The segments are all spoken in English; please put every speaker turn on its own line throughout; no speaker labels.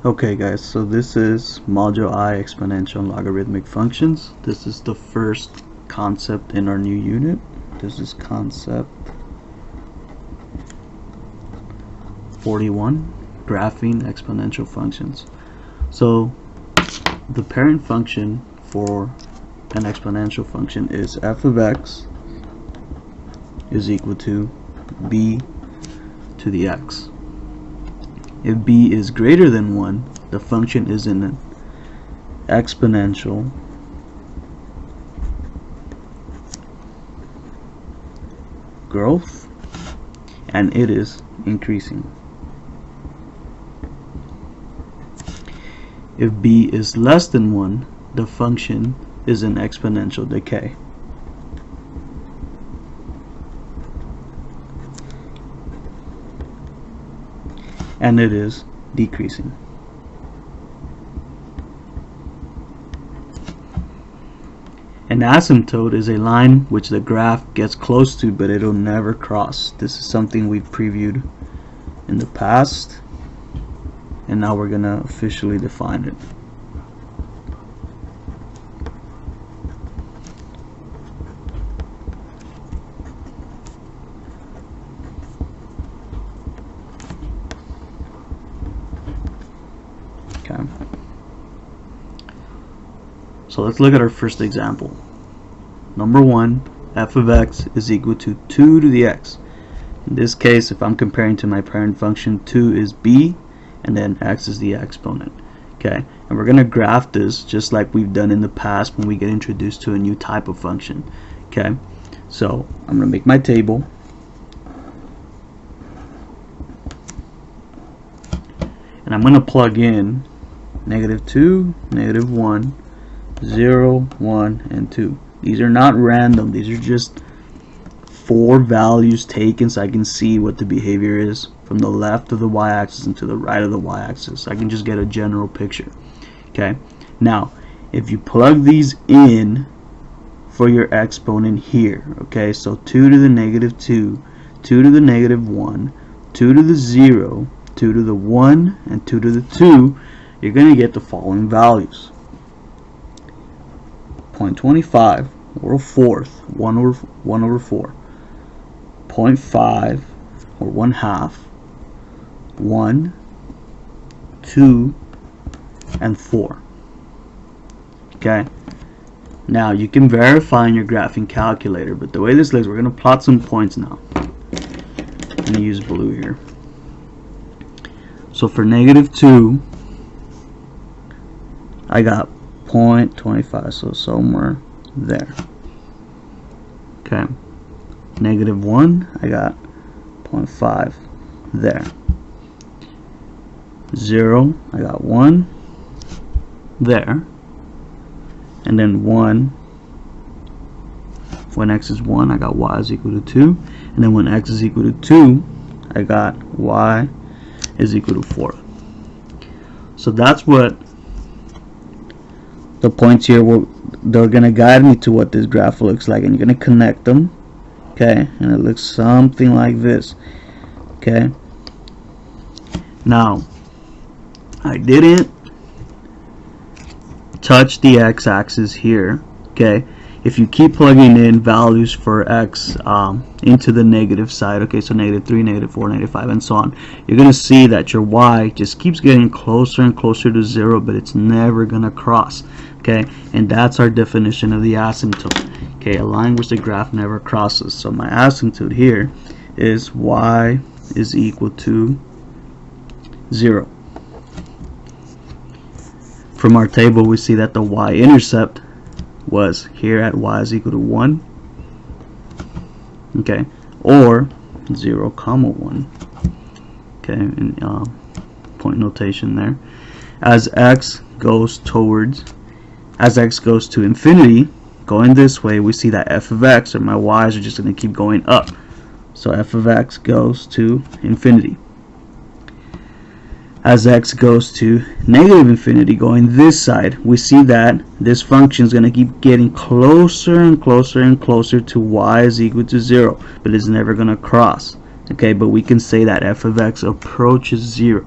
Okay guys, so this is Module I, Exponential and Logarithmic Functions. This is the first concept in our new unit. This is concept 41, Graphing Exponential Functions. So the parent function for an exponential function is f of x is equal to b to the x. If b is greater than 1, the function is in an exponential growth and it is increasing. If b is less than 1, the function is in exponential decay. And it is decreasing. An asymptote is a line which the graph gets close to but it'll never cross. This is something we've previewed in the past, and now we're gonna officially define it. Okay. So let's look at our first example. Number 1, f of x is equal to 2 to the x. In this case, if I'm comparing to my parent function, 2 is b and then x is the exponent. Okay, and we're going to graph this just like we've done in the past when we get introduced to a new type of function. Okay, so I'm going to make my table. And I'm going to plug in -2, -1, 0, 1, and 2. These are not random. These are just 4 values taken so I can see what the behavior is from the left of the y-axis and to the right of the y-axis. I can just get a general picture. Okay. Now, if you plug these in for your exponent here, okay, so 2 to the -2, 2 to the -1, 2 to the 0, 2 to the 1, and 2 to the 2, you're going to get the following values. 0.25 or a fourth, 1 over 4. 0.5 or 1/2, 1, 2, and 4. Okay. Now you can verify in your graphing calculator, but the way this looks, we're going to plot some points now. I'm going to use blue here. So for -2, I got 0.25, so somewhere there. Okay. -1, I got 0.5 there. 0, I got 1 there. And then 1, when x is 1, I got y is equal to 2. And then when x is equal to 2, I got y is equal to 4. So that's what the points here they're going to guide me to what this graph looks like, and you're going to connect them. Okay, and it looks something like this. Okay, now I didn't touch the x-axis here. Okay, if you keep plugging in values for x into the negative side, okay, so -3, -4, -5, and so on, you're going to see that your y just keeps getting closer and closer to 0, but it's never going to cross. Okay, and that's our definition of the asymptote. Okay, a line which the graph never crosses. So my asymptote here is y is equal to 0. From our table, we see that the y-intercept was here at y is equal to 1. Okay, or 0, 1. Okay, and point notation there. As x goes to infinity, going this way, we see that f of x, or my y's, are just going to keep going up. So f of x goes to infinity. As x goes to -infinity, going this side, we see that this function is going to keep getting closer and closer and closer to y is equal to 0, but it's never going to cross. Okay, but we can say that f of x approaches 0.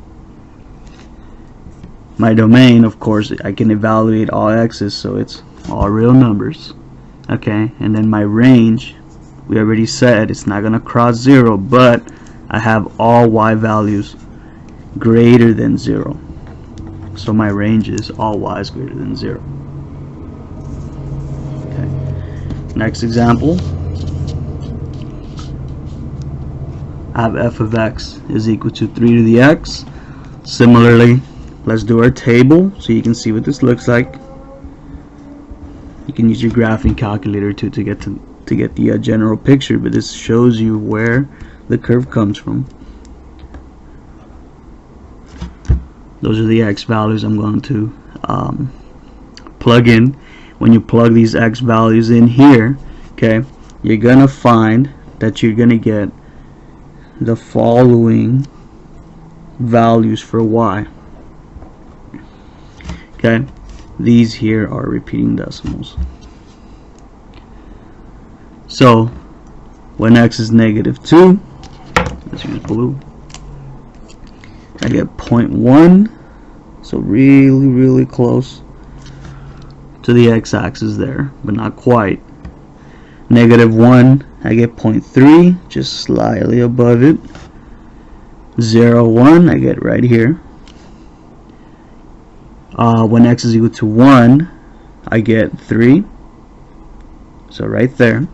My domain, of course, I can evaluate all x's, so it's all real numbers. Okay, and then my range, we already said it's not going to cross 0, but I have all y values greater than 0. So my range is all y's greater than 0. Okay. Next example. I have f of x is equal to 3 to the x. Similarly, let's do our table so you can see what this looks like. You can use your graphing calculator to get the general picture, but this shows you where the curve comes from. Those are the x values I'm going to plug in. When you plug these x values in here, okay, you're gonna find that you're gonna get the following values for y. Okay, these here are repeating decimals. So when x is -2, let's use blue, I get 0.1, so really close to the x-axis there, but not quite. -1, I get 0.3, just slightly above it. 0, 1, I get right here. When x is equal to 1, I get 3, so right there.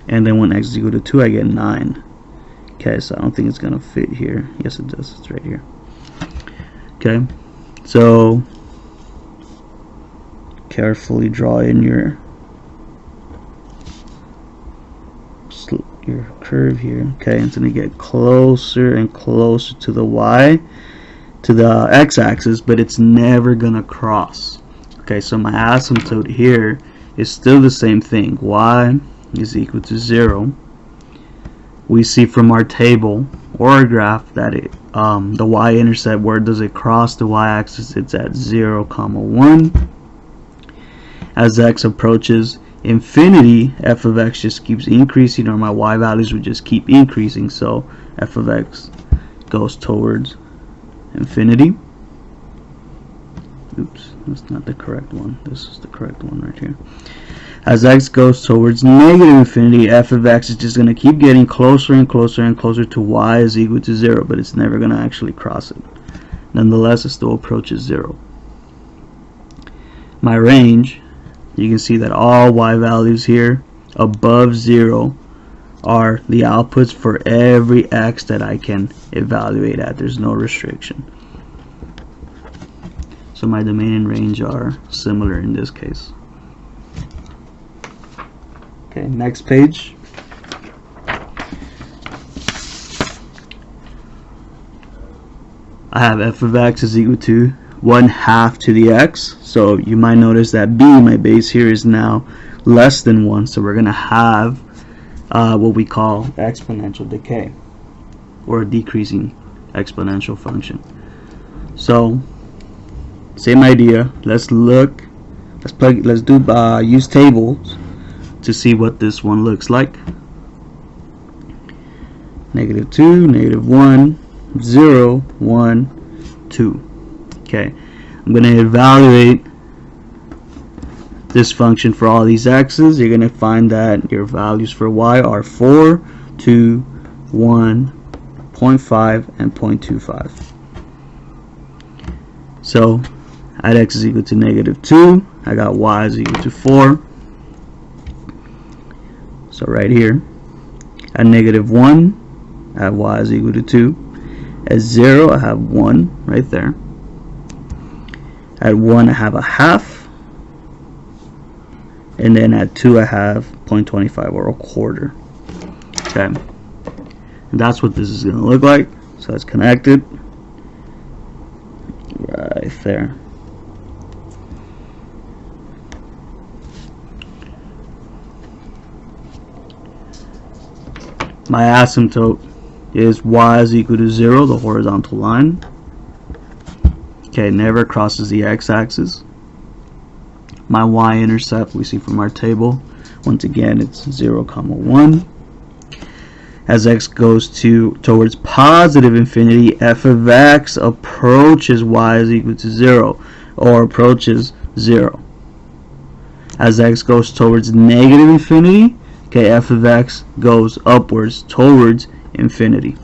And then when x is equal to 2, I get 9. Okay, so I don't think it's gonna fit here. Yes, it does. It's right here. Okay, so carefully draw in your curve here. Okay, it's gonna get closer and closer to the y, to the x-axis, but it's never gonna cross. Okay, so my asymptote here is still the same thing. Y is equal to 0. We see from our table or our graph that the y-intercept, where does it cross the y-axis? It's at 0, 1. As x approaches infinity, f of x just keeps increasing, or my y values would just keep increasing, so f of x goes towards infinity. Oops, that's not the correct one. This is the correct one right here. As x goes towards -infinity, f of x is just going to keep getting closer and closer and closer to y is equal to 0, but it's never going to actually cross it. Nonetheless, it still approaches 0. My range, you can see that all y values here above 0 are the outputs for every x that I can evaluate at. There's no restriction. So my domain and range are similar in this case. Okay, next page. I have f of x is equal to 1/2 to the x. So you might notice that b, my base here, is now less than 1. So we're going to have what we call exponential decay, or a decreasing exponential function. So same idea. Let's use tables to see what this one looks like. -2, -1, 0, 1, 2. Okay, I'm going to evaluate this function for all these x's. You're going to find that your values for y are 4, 2, 1, 0.5, and 0.25. So at x is equal to -2, I got y is equal to 4. So right here, at -1, I have y is equal to 2. At 0, I have 1 right there. At 1, I have 1/2. And then at 2, I have 0.25, or 1/4. Okay, and that's what this is going to look like. So it's connected right there. My asymptote is y is equal to 0, the horizontal line. Okay, it never crosses the x-axis. My y-intercept, we see from our table, once again it's 0, 1. As x goes towards positive infinity, f of x approaches y is equal to 0, or approaches 0. As x goes towards negative infinity, okay, f of x goes upwards towards infinity.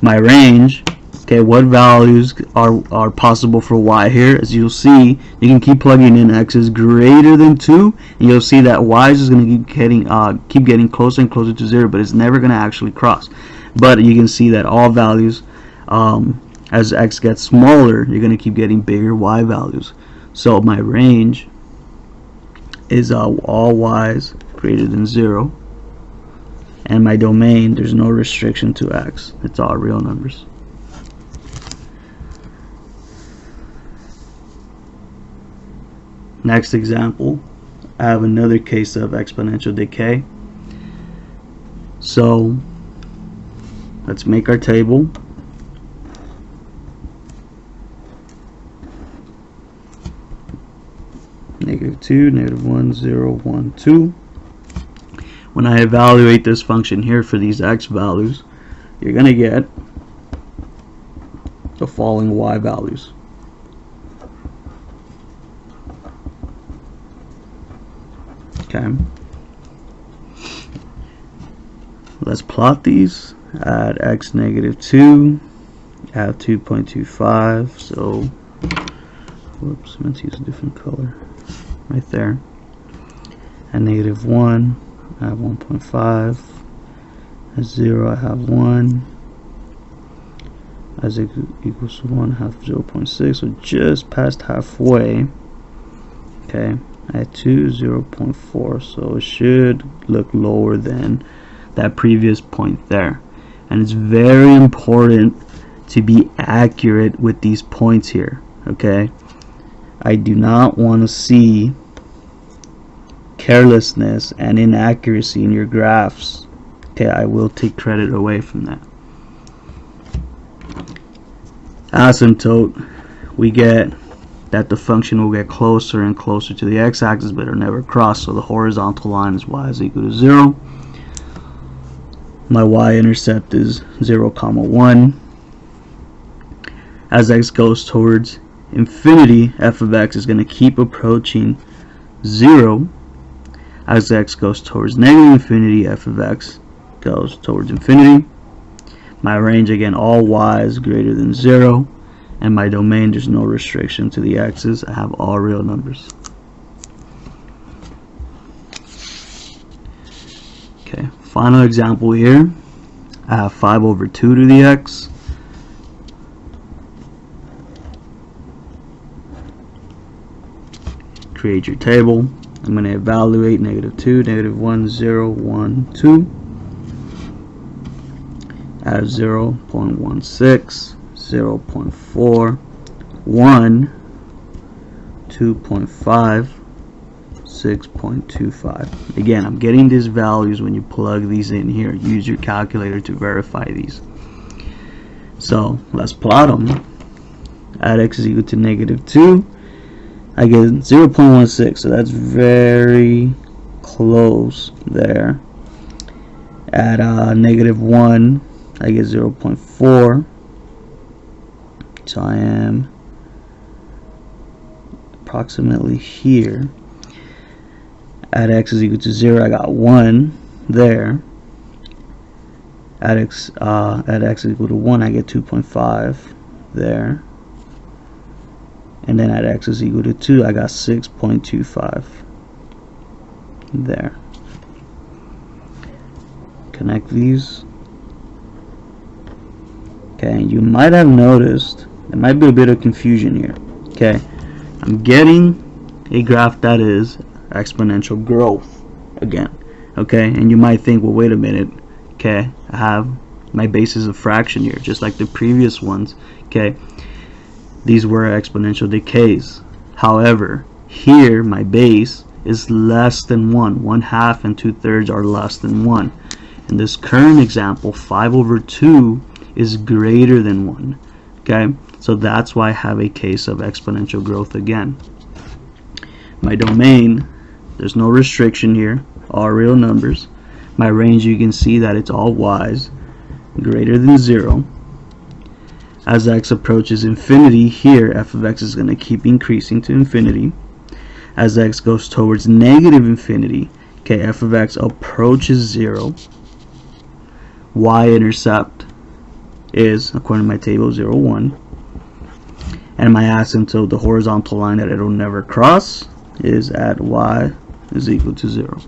My range, okay, what values are possible for y here? As you'll see, you can keep plugging in x is greater than 2, and you'll see that y is going to keep getting closer and closer to 0, but it's never going to actually cross. But you can see that all values, as x gets smaller, you're going to keep getting bigger y values. So my range is all y's greater than 0, and my domain, there's no restriction to x. It's all real numbers. Next example, I have another case of exponential decay. So let's make our table. -2, -1, 0, 1, 2. When I evaluate this function here for these x values, you're going to get the following y values. Okay. Let's plot these. At x -2, have 2.25. So, whoops, I meant to use a different color. Right there. At -1, I have 1.5. At 0, I have 1. As x equals to 1, I have 0.6. So just past halfway. Okay. At 2, 0.4. So it should look lower than that previous point there. And it's very important to be accurate with these points here. Okay. I do not want to see carelessness and inaccuracy in your graphs. Okay, I will take credit away from that. Asymptote, we get that the function will get closer and closer to the x-axis, but it'll never cross. So the horizontal line is y is equal to 0. My y-intercept is 0, 1. As x goes towards infinity, f of x is going to keep approaching 0. As x goes towards negative infinity, f of x goes towards infinity. My range, again, all y is greater than 0. And my domain, there's no restriction to the x's. I have all real numbers. Okay, final example here. I have 5/2 to the x. Create your table. I'm going to evaluate -2, -1, 0, 1, 2. Add 0.16, 0.4, 1, 2.5, 6.25. Again, I'm getting these values when you plug these in here. Use your calculator to verify these. So let's plot them. At x is equal to -2. I get 0.16, so that's very close there. At -1, I get 0.4, so I am approximately here. At x is equal to 0, I got 1 there. At x is equal to 1, I get 2.5 there. And then at x is equal to 2, I got 6.25 there. Connect these. Okay, you might have noticed there might be a bit of confusion here. Okay, I'm getting a graph that is exponential growth again. Okay, and you might think, well, wait a minute. Okay, I have my basis of fraction here, just like the previous ones. Okay, these were exponential decays. However, here my base is less than 1. 1/2 and 2/3 are less than 1. In this current example, 5/2 is greater than 1. Okay, so that's why I have a case of exponential growth again. My domain, there's no restriction here, all real numbers. My range, you can see that it's all y's greater than 0. As x approaches infinity, here f of x is going to keep increasing to infinity. As x goes towards negative infinity, okay, f of x approaches 0. Y-intercept is, according to my table, 0, 1. And my asymptote, the horizontal line that it'll never cross, is at y is equal to 0.